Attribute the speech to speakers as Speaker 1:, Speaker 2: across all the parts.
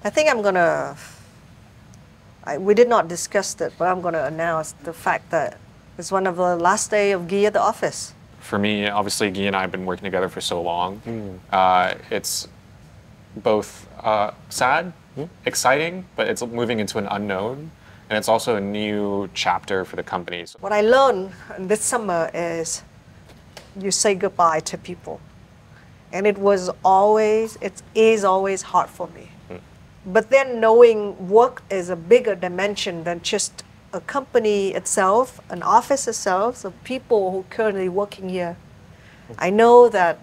Speaker 1: I think I'm gonna, we did not discuss it, but I'm gonna announce the fact that it's one of the last day of Guy at the office.
Speaker 2: For me, obviously, Guy and I have been working together for so long. It's both sad, exciting, but it's moving into an unknown. And it's also a new chapter for the company.
Speaker 1: What I learned this summer is you say goodbye to people. And it is always hard for me. But then knowing work is a bigger dimension than just a company itself, an office itself, so people who are currently working here. I know that,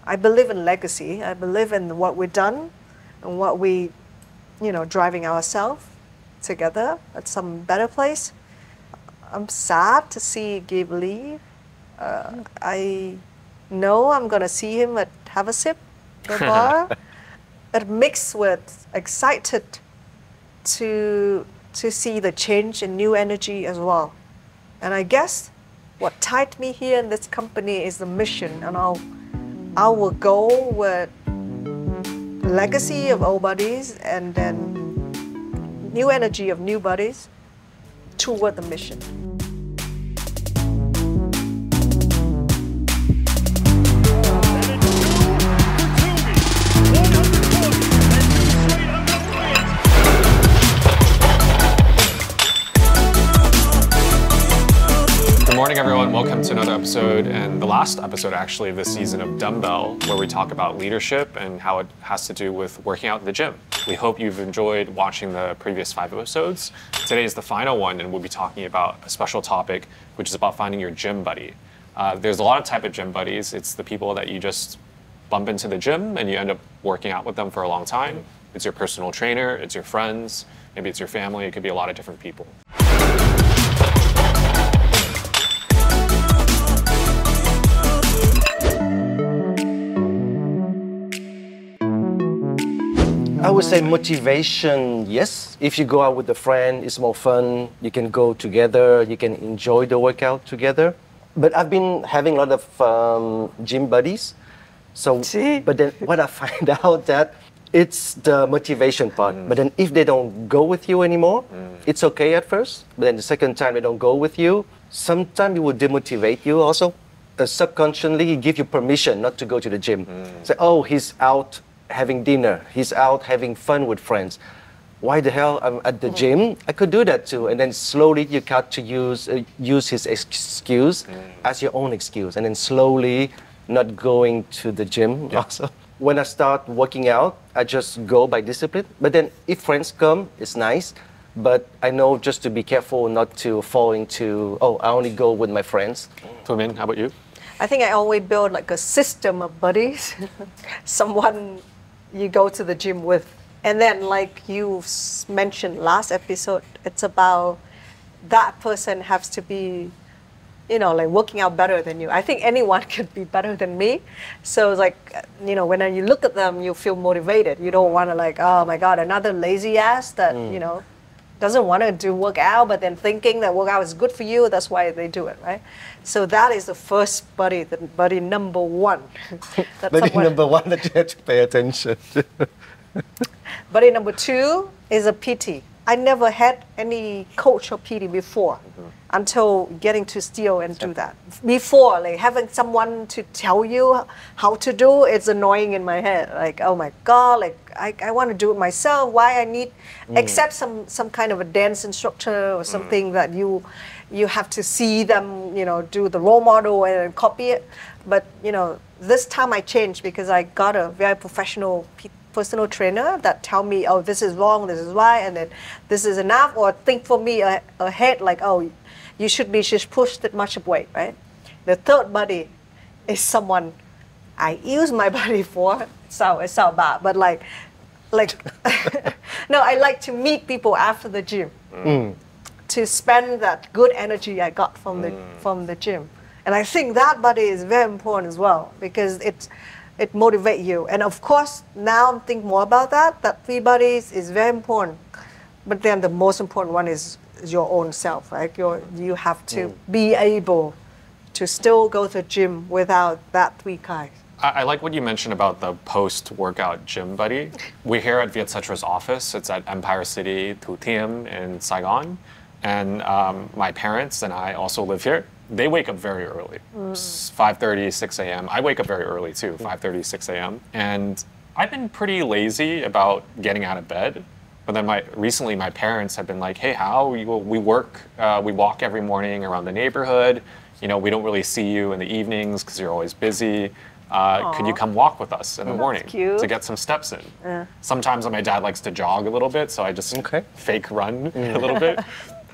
Speaker 1: I believe in legacy. I believe in what we've done and what we, driving ourselves together at some better place. I'm sad to see Gabe leave. I know I'm gonna see him at Have a Sip, the bar. It mixed with excited to see the change and new energy as well. And I guess what tied me here in this company is the mission, and I will go with legacy of old buddies and then new energy of new buddies toward the mission.
Speaker 2: Good morning, everyone. Welcome to another episode, and the last episode actually of this season of Dumbbell, where we talk about leadership and how it has to do with working out in the gym. We hope you've enjoyed watching the previous 5 episodes. Today is the final one, and we'll be talking about a special topic, which is about finding your gym buddy. There's a lot of type of gym buddies. It's the people that you just bump into the gym and you end up working out with them for a long time. It's your personal trainer, it's your friends, maybe it's your family. It could be a lot of different people.
Speaker 3: I would say motivation, yes. If you go out with a friend, it's more fun. You can go together, you can enjoy the workout together. But I've been having a lot of gym buddies. But then what I find out that it's the motivation part. But then if they don't go with you anymore, it's okay at first. But then the second time they don't go with you, sometimes it will demotivate you also. Subconsciously give you permission not to go to the gym. Say, oh, he's out having dinner, he's out having fun with friends. Why the hell I'm at the gym? I could do that too. And then slowly you got to use his excuse as your own excuse. And then slowly not going to the gym also. When I start working out, I just go by discipline. But then if friends come, it's nice. But I know just to be careful not to fall into, oh, I only go with my friends.
Speaker 2: Thùy Minh, how about you?
Speaker 1: I think I always build like a system of buddies. Someone you go to the gym with. And then like you mentioned last episode, it's about that person has to be, like working out better than you. I think anyone could be better than me. So it's like, when you look at them, you feel motivated. You don't want to like, oh my God, another lazy ass that, doesn't want to do workout, but then thinking that workout is good for you, that's why they do it, right? So that is the first buddy, the buddy number one.
Speaker 3: Number one that you have to pay attention to.
Speaker 1: Buddy number two is a PT. I never had any coach or PT before until getting to Steel and do that. Before, like having someone to tell you how to do, it's annoying in my head. Like, oh my God, like I want to do it myself. Why I need, except some kind of a dance instructor or something that you have to see them, do the role model and copy it. But, this time I changed because I got a very professional personal trainer that tell me, oh, this is wrong, this is right, and then this is enough, or think for me ahead, like, oh, you should just push that much of weight, right? The third buddy is someone I use my buddy for, so it's so bad, but like, no, I like to meet people after the gym to spend that good energy I got from the gym. And I think that buddy is very important as well, because it motivates you. And of course, now I'm thinking more about that 3 buddies is very important. But then the most important one is your own self, right? You have to be able to still go to the gym without that 3 guys.
Speaker 2: I like what you mentioned about the post-workout gym buddy. We're here at Vietcetera's office. It's at Empire City, Thủ Thiêm in Saigon. And my parents and I also live here. They wake up very early, 5:30, 6 a.m. I wake up very early too, 5:30, 6 a.m. And I've been pretty lazy about getting out of bed. But then recently my parents have been like, hey, Hao, we walk every morning around the neighborhood. You know, we don't really see you in the evenings because you're always busy. Could you come walk with us in the morning to get some steps in? Sometimes my dad likes to jog a little bit, so I just fake run a little bit.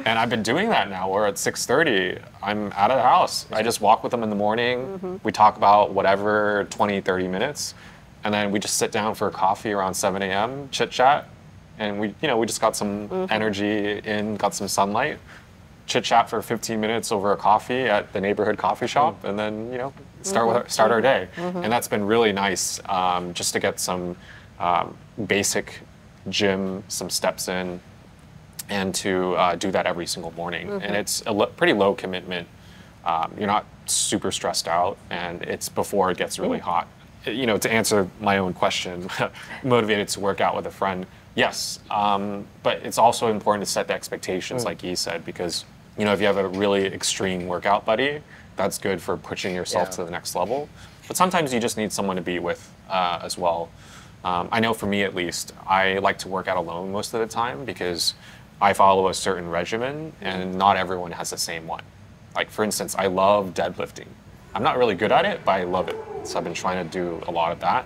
Speaker 2: And I've been doing that now, where at 6:30, I'm out of the house. I just walk with them in the morning. We talk about whatever, 20, 30 minutes. And then we just sit down for a coffee around 7 a.m., chit chat. And we just got some energy in, got some sunlight. Chit chat for 15 minutes over a coffee at the neighborhood coffee shop, and then start our day. And that's been really nice, just to get some basic gym, some steps in, and to do that every single morning. And it's a pretty low commitment. You're not super stressed out, and it's before it gets really hot. You know, to answer my own question, motivated to work out with a friend. Yes, but it's also important to set the expectations, like Yi said, because you know, if you have a really extreme workout buddy, that's good for pushing yourself to the next level. But sometimes you just need someone to be with as well. I know for me at least, I like to work out alone most of the time because I follow a certain regimen and not everyone has the same one. Like for instance, I love deadlifting. I'm not really good at it, but I love it. So I've been trying to do a lot of that.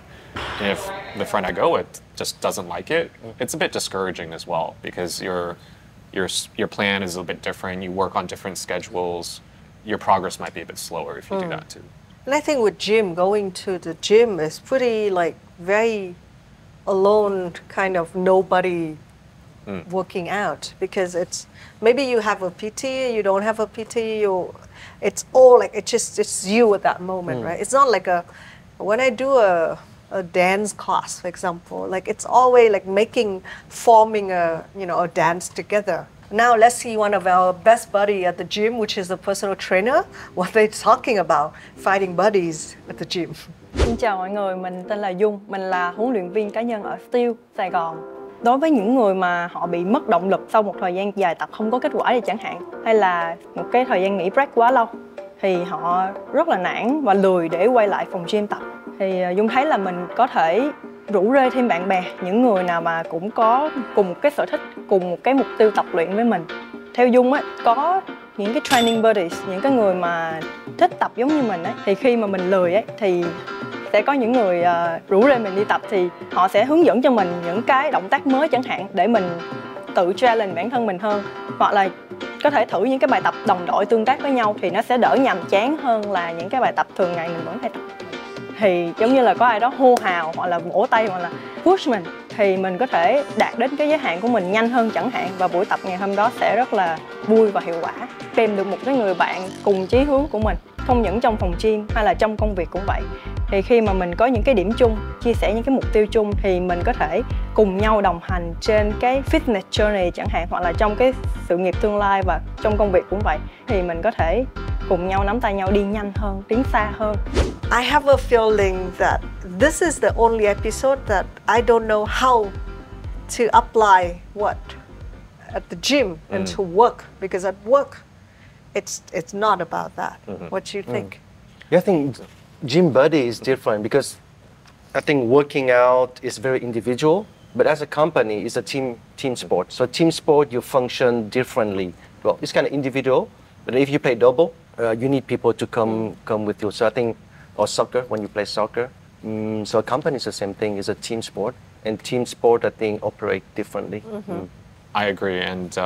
Speaker 2: And if the friend I go with just doesn't like it, it's a bit discouraging as well because your plan is a little bit different. You work on different schedules. Your progress might be a bit slower if you do that too.
Speaker 1: And I think with gym, going to the gym is pretty like very alone, kind of nobody working out, because it's maybe you have a PT, you don't have a PT, it's all like it's you at that moment, right? It's not like when I do a dance class, for example, like it's always like forming a dance together. Now let's see one of our best buddy at the gym, which is a personal trainer, what they're talking about, finding buddies at the gym.
Speaker 4: Xin chào mọi người, mình tên là Dung, mình là huấn luyện viên cá nhân ở Tiêu, Sài Gòn. Đối với những người mà họ bị mất động lực sau một thời gian dài tập không có kết quả gì chẳng hạn, hay là một cái thời gian nghỉ break quá lâu, thì họ rất là nản và lười để quay lại phòng gym tập. Thì Dung thấy là mình có thể rủ rê thêm bạn bè, những người nào mà cũng có cùng một cái sở thích, cùng một cái mục tiêu tập luyện với mình. Theo Dung á, có những cái training buddies, những cái người mà thích tập giống như mình ấy, thì khi mà mình lười ấy thì sẽ có những người rủ rê mình đi tập, thì họ sẽ hướng dẫn cho mình những cái động tác mới chẳng hạn để mình tự challenge bản thân mình hơn, hoặc là có thể thử những cái bài tập đồng đội tương tác với nhau thì nó sẽ đỡ nhàm chán hơn là những cái bài tập thường ngày mình vẫn hay tập. Thì giống như là có ai đó hô hào hoặc là vỗ tay hoặc là push mình thì mình có thể đạt đến cái giới hạn của mình nhanh hơn chẳng hạn, và buổi tập ngày hôm đó sẽ rất là vui và hiệu quả. Tìm được một cái người bạn cùng chí hướng của mình, không những trong phòng gym hay là trong công việc cũng vậy. Thì khi mà mình có những cái điểm chung, chia sẻ những cái mục tiêu chung thì mình có thể cùng nhau đồng hành trên cái fitness journey chẳng hạn, hoặc là trong cái sự nghiệp tương lai và trong công việc cũng vậy. Thì mình có thể cùng nhau nắm tay nhau đi nhanh hơn, tiến xa hơn.
Speaker 1: I have a feeling that this is the only episode that I don't know how to apply at the gym and to work, because at work it's not about that. What do you think?
Speaker 3: Yeah, I think gym buddy is different because I think working out is very individual, but as a company, it's a team sport. So team sport, you function differently. Well, it's kind of individual, but if you play double, you need people to come with you. So I think, or soccer, when you play soccer. So a company is the same thing, it's a team sport. And team sport, I think, operate differently.
Speaker 2: I agree, and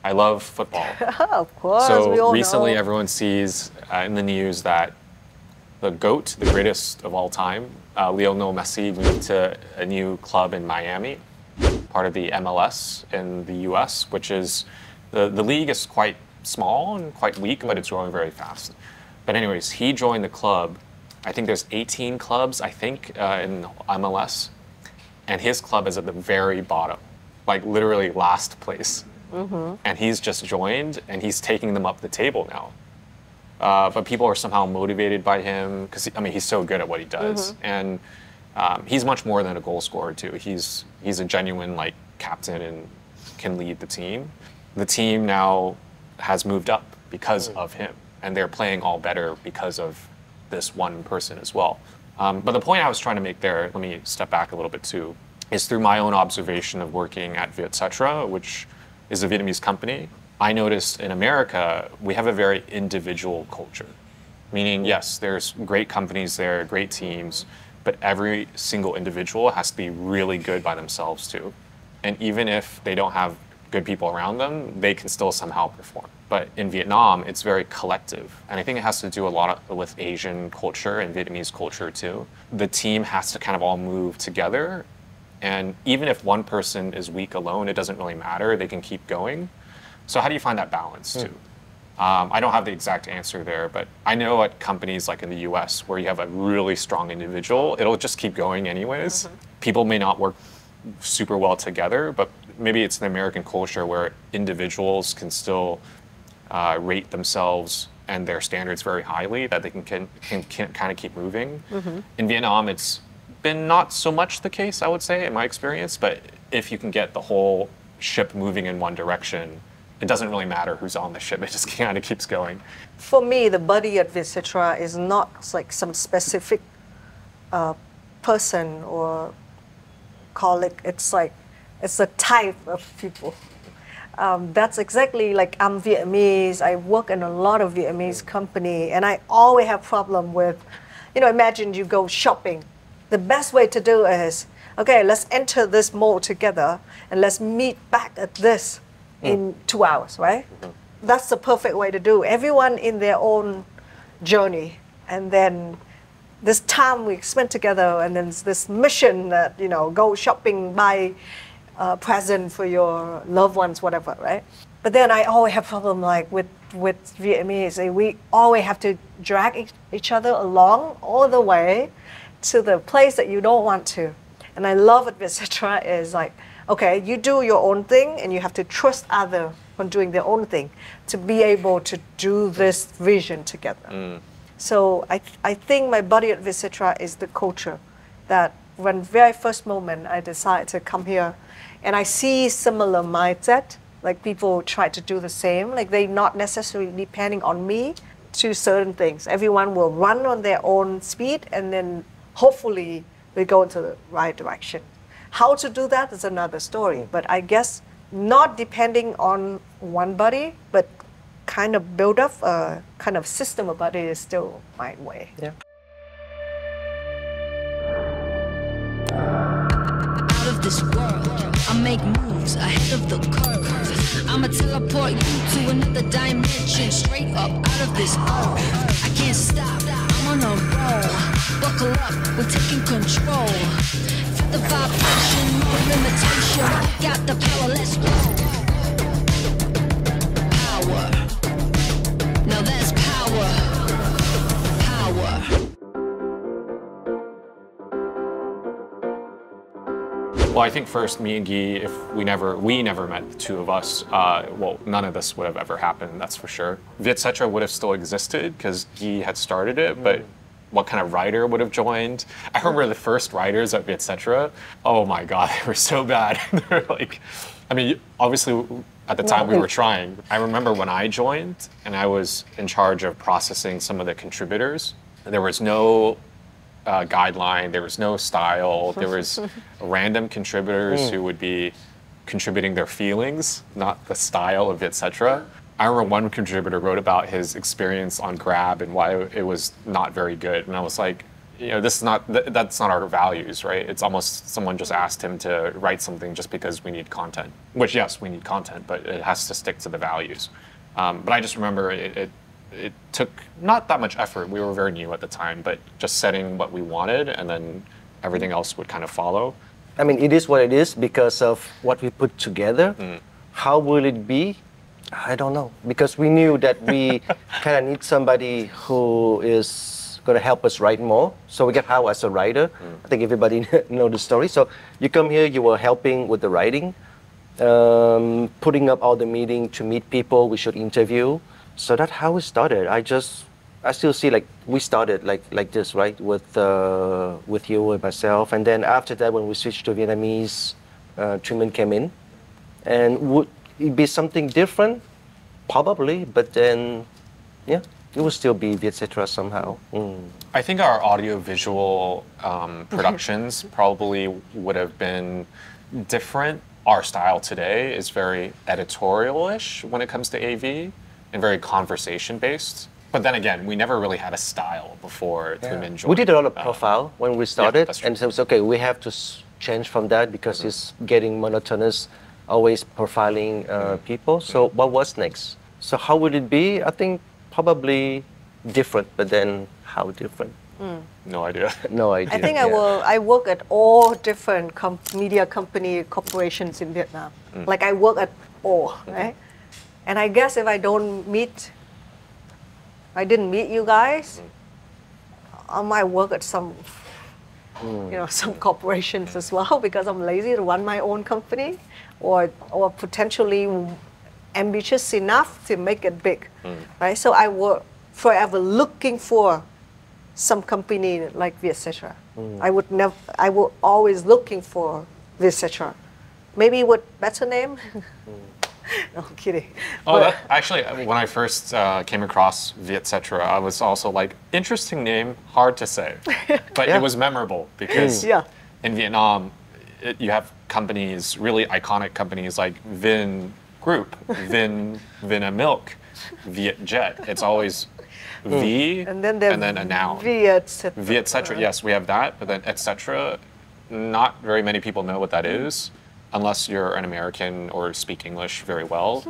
Speaker 2: I love football.
Speaker 1: Of course,
Speaker 2: so
Speaker 1: we all
Speaker 2: recently
Speaker 1: know.
Speaker 2: Everyone sees in the news that the GOAT, the greatest of all time, Lionel Messi, moved to a new club in Miami, part of the MLS in the US, which is, the league is quite small and quite weak, but it's growing very fast. But anyways, he joined the club. I think there's 18 clubs, I think, in MLS. And his club is at the very bottom, like literally last place. And he's just joined, and he's taking them up the table now. but people are somehow motivated by him because I mean he's so good at what he does, and he's much more than a goal scorer too. He's a genuine like captain and can lead the team. The team now has moved up because of him, and they're playing all better because of this one person as well. But the point I was trying to make there, let me step back a little bit too, is through my own observation of working at Vietcetera, which is a Vietnamese company. I noticed in America, we have a very individual culture. Meaning, yes, there's great companies there, great teams, but every single individual has to be really good by themselves too. And even if they don't have good people around them, they can still somehow perform. But in Vietnam, it's very collective. And I think it has to do a lot with Asian culture and Vietnamese culture too. The team has to kind of all move together. And even if one person is weak alone, it doesn't really matter. They can keep going. So how do you find that balance too? I don't have the exact answer there, but I know at companies like in the US where you have a really strong individual, it'll just keep going anyways. People may not work super well together, but maybe it's the American culture where individuals can still rate themselves and their standards very highly, that they can kind of keep moving. In Vietnam, it's been not so much the case, I would say, in my experience, but if you can get the whole ship moving in one direction, it doesn't really matter who's on the ship, it just kind of keeps going.
Speaker 1: For me, the buddy at Vietcetera is not like some specific person or colleague. It's like, it's a type of people. That's exactly like I'm Vietnamese. I work in a lot of Vietnamese company, and I always have problem with, you know, imagine you go shopping. The best way to do is, okay, let's enter this mall together and let's meet back at this in 2 hours, right? That's the perfect way to do. Everyone in their own journey, and then this time we spent together, and then this mission that, you know, go shopping, buy a present for your loved ones, whatever, right? But then I always have problem like with Vietnamese. We always have to drag each other along all the way to the place that you don't want to. And I love at Vietcetera is like, okay, you do your own thing and you have to trust others on doing their own thing to be able to do this vision together. So I think my buddy at Vietcetera is the culture that when very first moment I decided to come here, and I see similar mindset, like people try to do the same, like they not necessarily depending on me to certain things. Everyone will run on their own speed, and then hopefully we go into the right direction. How to do that is another story, but I guess not depending on one buddy, but kind of build up a kind of system of buddy is still my way.
Speaker 3: Yeah.
Speaker 5: Out of this world, I make moves ahead of the curve. I'ma teleport you to another dimension, straight up out of this earth. I can't stop, I'm on a roll. Buckle up, we're taking control. Feel the vibration, no limitation. Got the power, let's go. Power. Now that's power. Power.
Speaker 2: Well, I think first, me and Guy, if we never met, the two of us, well, none of this would have ever happened, that's for sure. Vietcetera would have still existed because Guy had started it, but what kind of writer would have joined? I remember the first writers at Vietcetera, oh my God, they were so bad. They were like, I mean, obviously at the time we were trying. I remember when I joined and I was in charge of processing some of the contributors, there was no guideline, there was no style, there was random contributors who would be contributing their feelings, not the style of Vietcetera. I remember one contributor wrote about his experience on Grab and why it was not very good, and I was like, you know, this is not, that's not our values, right? It's almost someone just asked him to write something just because we need content, which yes, we need content, but it has to stick to the values. But I just remember it took not that much effort. We were very new at the time, but just setting what we wanted, and then everything else would kind of follow.
Speaker 3: I mean, it is what it is because of what we put together. How will it be? I don't know. Because we knew that we kind of need somebody who is going to help us write more. So we got Hảo as a writer. I think everybody know the story. So you come here, you were helping with the writing, putting up all the meeting to meet people we should interview. So that's how it started. I just I still see like we started like this, right, with you and myself, and then after that when we switched to Vietnamese, Thùy Minh came in, and would it be something different? Probably, but then, yeah, it would still be Vietcetera somehow.
Speaker 2: I think our audiovisual productions probably would have been different. Our style today is very editorial-ish when it comes to AV and very conversation-based. But then again, we never really had a style before Thùy Minh joined.
Speaker 3: We did a lot of profile when we started,
Speaker 2: that's true.
Speaker 3: and so it's okay, we have to change from that because it's getting monotonous, always profiling people. So what was next? So how would it be? I think probably different, but then how different?
Speaker 2: No idea.
Speaker 3: No idea.
Speaker 1: I think I work at all different media company corporations in Vietnam. Like I work at all, right? And I guess if I didn't meet you guys, I might work at some, some corporations as well because I'm lazy to run my own company, or potentially ambitious enough to make it big, right? So I work forever looking for some company like Vietcetera. I would always looking for Vietcetera. Maybe with better name. No, I'm kidding.
Speaker 2: Oh, actually, when I first came across Vietcetera, I was also like, interesting name, hard to say. But it was memorable because in Vietnam, you have companies, really iconic companies like Vin Group, Vin Milk, Vietjet. It's always V and then a noun. Vietcetera, yes, we have that. But then etc. Not very many people know what that is. Unless you're an American or speak English very well,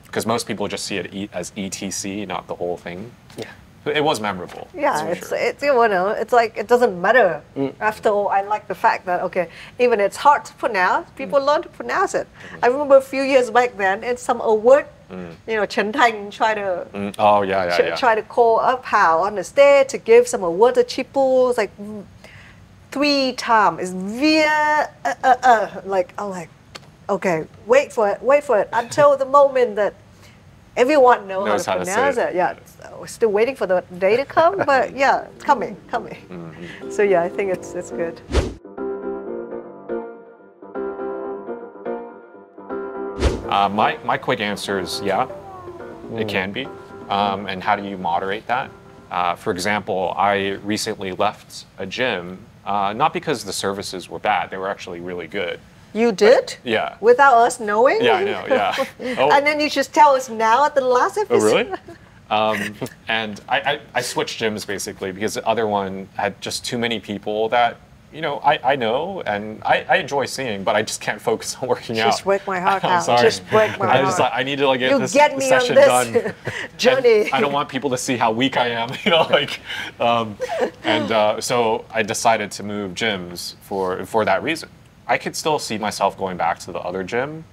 Speaker 2: because most people just see it as ETC, not the whole thing. Yeah, but it was memorable.
Speaker 1: Yeah, it's like it doesn't matter. After all, I like the fact that even it's hard to pronounce, people learn to pronounce it. I remember a few years back then, in some award, Trận try to try to call up Hảo on the stage to give some award to people. Like 3 times is like I'm like, okay, wait for it until the moment that everyone knows how to pronounce it. Yeah, so we're still waiting for the day to come, but yeah, it's coming. So yeah, I think it's good.
Speaker 2: My quick answer is it can be. And how do you moderate that? For example, I recently left a gym. Not because the services were bad, they were actually really good.
Speaker 1: You did?
Speaker 2: Yeah.
Speaker 1: Without us knowing?
Speaker 2: Yeah, I know, yeah.
Speaker 1: And then you just tell us now at the last episode?
Speaker 2: Oh, really? And I switched gyms basically because the other one had just too many people that, I know and I enjoy seeing, but I just can't focus on working out.
Speaker 1: Just break my heart out.
Speaker 2: Sorry.
Speaker 1: Just break my heart.
Speaker 2: I need to get this
Speaker 1: get me
Speaker 2: session
Speaker 1: on this
Speaker 2: done.
Speaker 1: journey.
Speaker 2: And I don't want people to see how weak I am, so I decided to move gyms for that reason. I could still see myself going back to the other gym,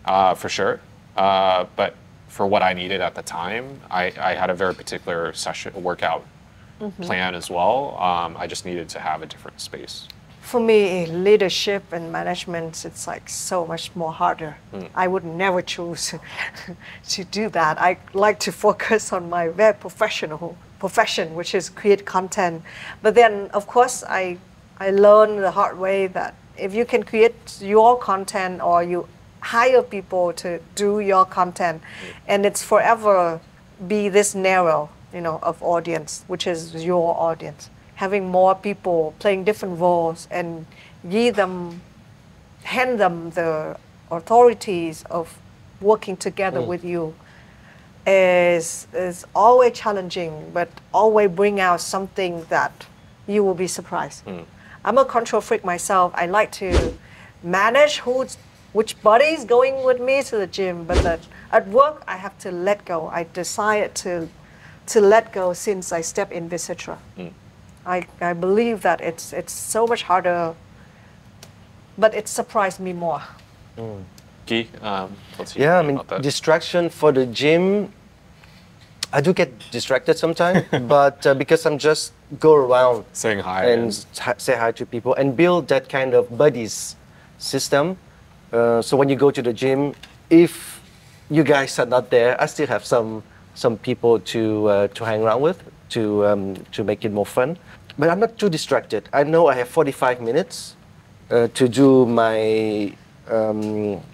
Speaker 2: for sure. But for what I needed at the time, I had a very particular workout plan as well. I just needed to have a different space.
Speaker 1: For me, leadership and management, it's like so much more harder. I would never choose to do that. I like to focus on my very professional profession, which is create content. But then, of course, I learned the hard way that if you can create your content or you hire people to do your content, and it's forever be this narrow, of audience, which is your audience. Having more people playing different roles and hand them the authorities of working together with you is always challenging, but always bring out something that you will be surprised. I'm a control freak myself. I like to manage which body is going with me to the gym, but at work I have to let go. I decided to let go since I stepped in Vietcetera. I believe that it's so much harder, but it surprised me more.
Speaker 2: Guy, what's
Speaker 3: I mean, distraction for the gym, I do get distracted sometimes, but because I'm just go around
Speaker 2: saying hi
Speaker 3: and say hi to people and build that kind of buddies system. So when you go to the gym, if you guys are not there, I still have some some people to hang around with, to make it more fun. But I'm not too distracted. I know I have 45 minutes to do my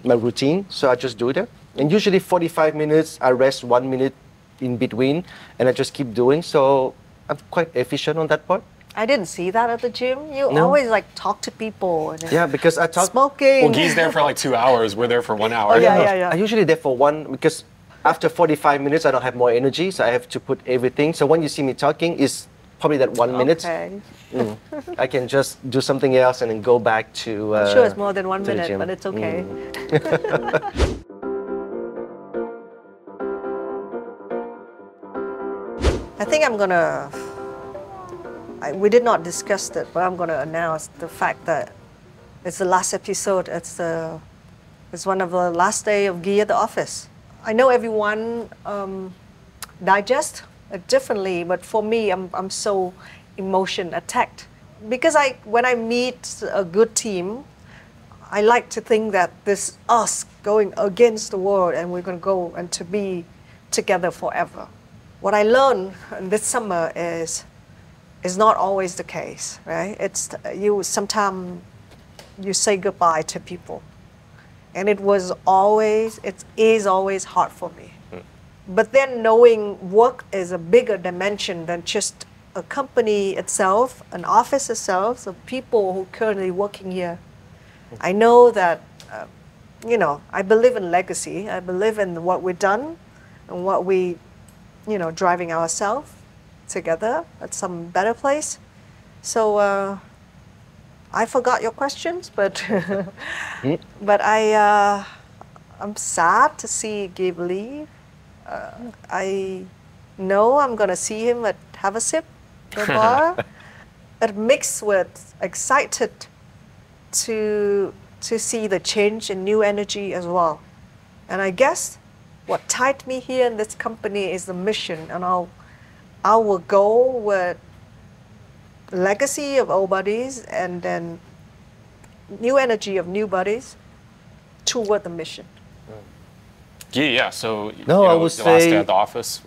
Speaker 3: routine, so I just do that. And usually 45 minutes, I rest 1 minute in between, and I just keep doing. So I'm quite efficient on that part.
Speaker 1: I didn't see that at the gym. You
Speaker 3: No.
Speaker 1: always like talk to people. And
Speaker 3: Yeah, because I talk.
Speaker 1: smoking.
Speaker 2: Well, Guy's there for like 2 hours. We're there for 1 hour.
Speaker 1: Oh, yeah.
Speaker 3: I usually there for one, because after 45 minutes, I don't have more energy, so I have to put everything. So when you see me talking, it's probably that 1 minute.
Speaker 1: Okay.
Speaker 3: I can just do something else and then go back to.
Speaker 1: I'm sure it's more than 1
Speaker 3: to the
Speaker 1: minute,
Speaker 3: gym.
Speaker 1: but it's okay. I think I'm gonna. We did not discuss it, but I'm gonna announce the fact that it's the last episode. It's one of the last day of Guy at the office. I know everyone digest it differently, but for me, I'm so emotion attacked because when I meet a good team, I like to think that this us going against the world and we're gonna go and to be together forever. What I learned this summer is not always the case, right? It's sometimes you say goodbye to people, and it is always hard for me. But then knowing work is a bigger dimension than just a company itself, an office itself, so people who currently working here. I know that, I believe in legacy. I believe in what we've done and what we, driving ourselves together at some better place. So I forgot your questions, but but I'm sad to see Gabe leave. I know I'm gonna see him at Have a Sip, the bar. It mixed with excited to see the change and new energy as well. And I guess what tied me here in this company is the mission, and our goal with legacy of old buddies and then new energy of new buddies toward the mission.
Speaker 2: Yeah. So
Speaker 3: No, I would
Speaker 2: the last day
Speaker 3: say-
Speaker 2: at the office.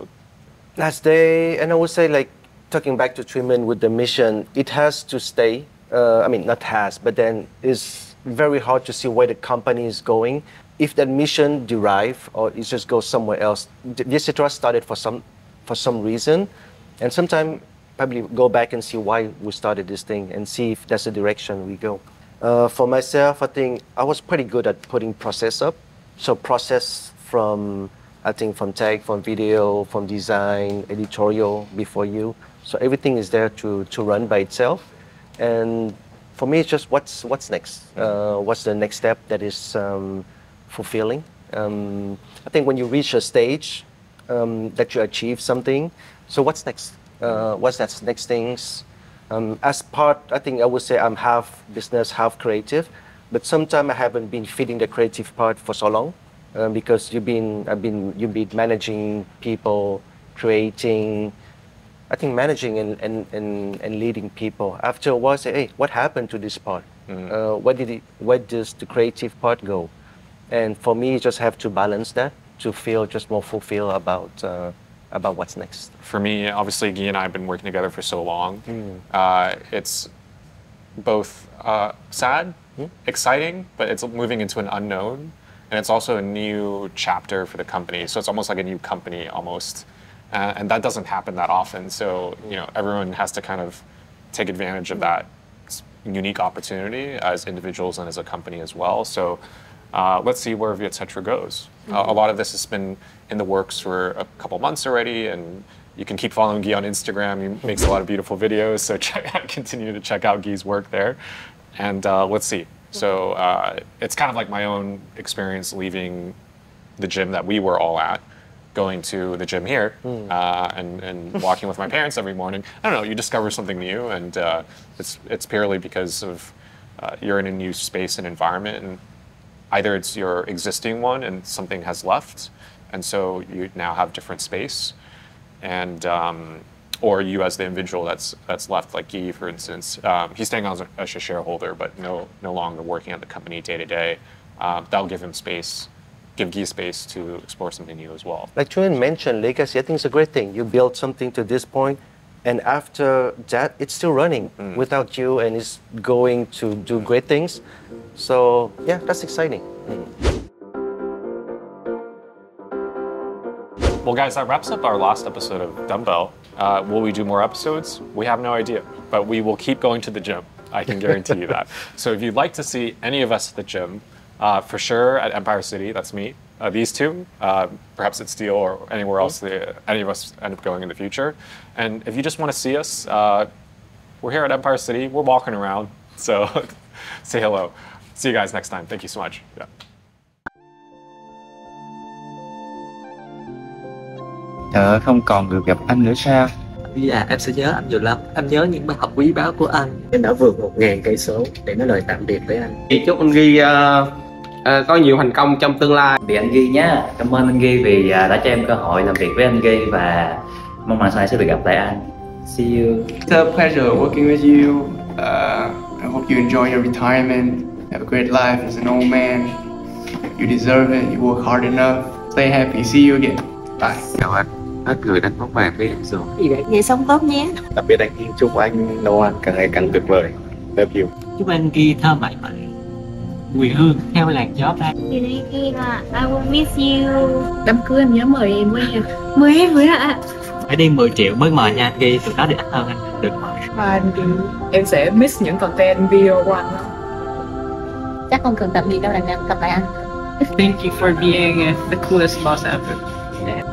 Speaker 3: Last day, and I would say, like, talking back to Thùy Minh with the mission, it has to stay. Not has, but then it's very hard to see where the company is going. If that mission derive or it just goes somewhere else. Vietcetera started for some reason, and sometimes probably go back and see why we started this thing and see if that's the direction we go. For myself, I think I was pretty good at putting process up. So process from tech, from video, from design, editorial before you. So everything is there to run by itself. And for me, it's just what's next? What's the next step that is fulfilling? I think when you reach a stage that you achieve something, so what's next? What's that next things? As part, I think I would say I'm half business, half creative, but sometimes I haven't been feeding the creative part for so long because you've been managing people, creating. I think managing and leading people. After a while, say, hey, what happened to this part? Where does the creative part go? And for me, you just have to balance that to feel just more fulfilled about what's next.
Speaker 2: For me, obviously, Guy and I have been working together for so long. It's both sad, exciting, but it's moving into an unknown. And it's also a new chapter for the company. So it's almost like a new company almost. And that doesn't happen that often. So, everyone has to kind of take advantage of that unique opportunity as individuals and as a company as well. So let's see where Vietcetera goes. A lot of this has been in the works for a couple months already, and you can keep following Guy on Instagram. He makes a lot of beautiful videos, so continue to check out Guy's work there. And let's see. So it's kind of like my own experience leaving the gym that we were all at, going to the gym here and walking with my parents every morning. I don't know, you discover something new, and it's purely because of you're in a new space and environment, and either it's your existing one and something has left, and so you now have different space, and or you as the individual that's left, like Guy, for instance. He's staying on as a shareholder, but no longer working at the company day to day. That'll give him space give Ghi space to explore something new as well.
Speaker 3: Like Trương mentioned, legacy, I think it's a great thing. You build something to this point, and after that, it's still running without you, and it's going to do great things. So yeah, that's exciting.
Speaker 2: Well, guys, that wraps up our last episode of Dumbbell. Will we do more episodes? We have no idea, but we will keep going to the gym. I can guarantee you that. So if you'd like to see any of us at the gym, for sure at Empire City, that's me. These two, perhaps at Steel or anywhere else any of us end up going in the future. And if you just want to see us, we're here at Empire City. We're walking around, so say hello. See you guys next time. Thank you so much. Yeah.
Speaker 6: Trời, không còn được gặp anh nữa sao?
Speaker 7: Dạ, em sẽ nhớ anh nhiều lắm. Em nhớ những bài học quý báu của anh. Em đã vượt 1000 cây số để nói lời tạm biệt với anh.
Speaker 8: Thì chúc anh Ghi có nhiều thành công trong tương lai.
Speaker 9: Vì anh Ghi nhé, cảm ơn anh Ghi vì đã cho em cơ hội làm việc với anh Ghi và mong lần sau này sẽ được gặp lại anh. See you.
Speaker 10: It's a pleasure working with you. I hope you enjoy your retirement. Have a great life as an old man. You deserve it. You work hard enough. Stay happy. See you again. Bye.
Speaker 6: Chào anh, hết người đánh bóng bàn với em rồi.
Speaker 11: Vậy sống tốt nhé.
Speaker 12: Đặc biệt anh Ghi chúc anh Noah càng ngày càng tuyệt vời. Love you.
Speaker 7: Chúc anh Ghi thơ mãi mãi, mùi hương theo làn gió bay.
Speaker 11: Thì đây Ghi là I will miss you.
Speaker 13: Đám cưới em nhớ mời em với nha.
Speaker 11: Mời em với ạ.
Speaker 7: Phải đi 10 triệu mới mời nha Ghi, từ đó thì ít hơn anh được mời.
Speaker 13: Và anh Ghi, em sẽ miss những content video của anh.
Speaker 11: Chắc không cần tạm biệt đâu, lần nào gặp lại anh.
Speaker 13: Thank you for being the coolest boss ever.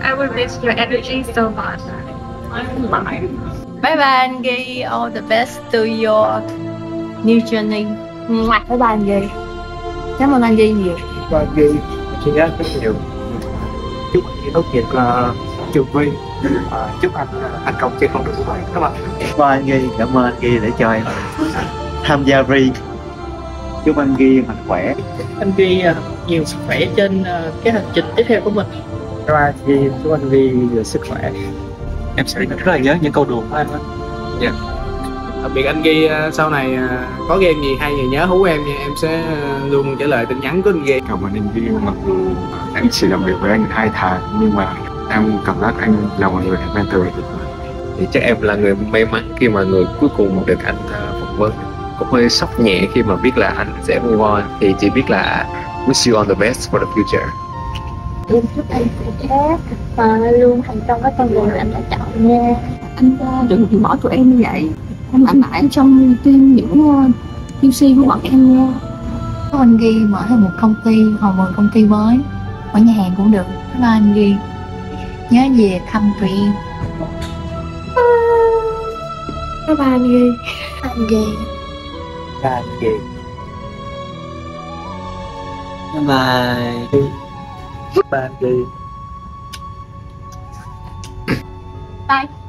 Speaker 11: I will miss your energy so much.
Speaker 13: Bye.
Speaker 11: Bye bye anh Ghi. All the best to your new journey. Bye bye anh Ghi. Cảm ơn anh Ghi nhiều.
Speaker 12: Và anh Ghi xin nhớ rất nhiều. Chúc anh Ghi tốt nghiệp trường Vi. Chúc anh thành công trên con đường của mình. Các bạn. Và anh Ghi, cảm ơn anh Ghi để cho em tham gia Vi. Chúc anh Ghi mạnh khỏe.
Speaker 13: Anh Ghi nhiều sức khỏe trên cái hành trình tiếp theo của mình.
Speaker 12: Và chúc anh Ghi nhiều sức khỏe.
Speaker 7: Em sẽ rất là nhớ những câu đùa của anh.
Speaker 8: Dạ. Đặc biệt anh Ghi sau này có game gì hay thì nhớ hú em nha, em sẽ luôn trả lời tin nhắn của anh Ghi.
Speaker 6: Cảm ơn anh Ghi, mặc dù em chỉ làm việc với anh 2 tháng nhưng mà em cảm giác anh là một người mentor.
Speaker 12: Thì chắc em là người may mắn khi mà người cuối cùng được anh phỏng vấn. Cũng hơi sốc nhẹ khi mà biết là anh sẽ move on, thì chỉ biết là wish you all the best for the future.
Speaker 11: Em chúc anh sẽ và luôn thành công với con đường anh đã chọn nha. Anh đừng từ bỏ tụi em như vậy. Em mãi mãi trong tim những QC của bọn em nha.
Speaker 14: Có anh Ghi mở thêm một công ty hoặc một công ty mới, mở nhà hàng cũng được. Cảm ơn anh Ghi. Nhớ về thăm tụi em.
Speaker 11: Bye bye anh Ghi. Anh Ghi.
Speaker 12: Bye anh Ghi.
Speaker 7: Bye bye.
Speaker 12: Bye anh Ghi.
Speaker 11: Bye.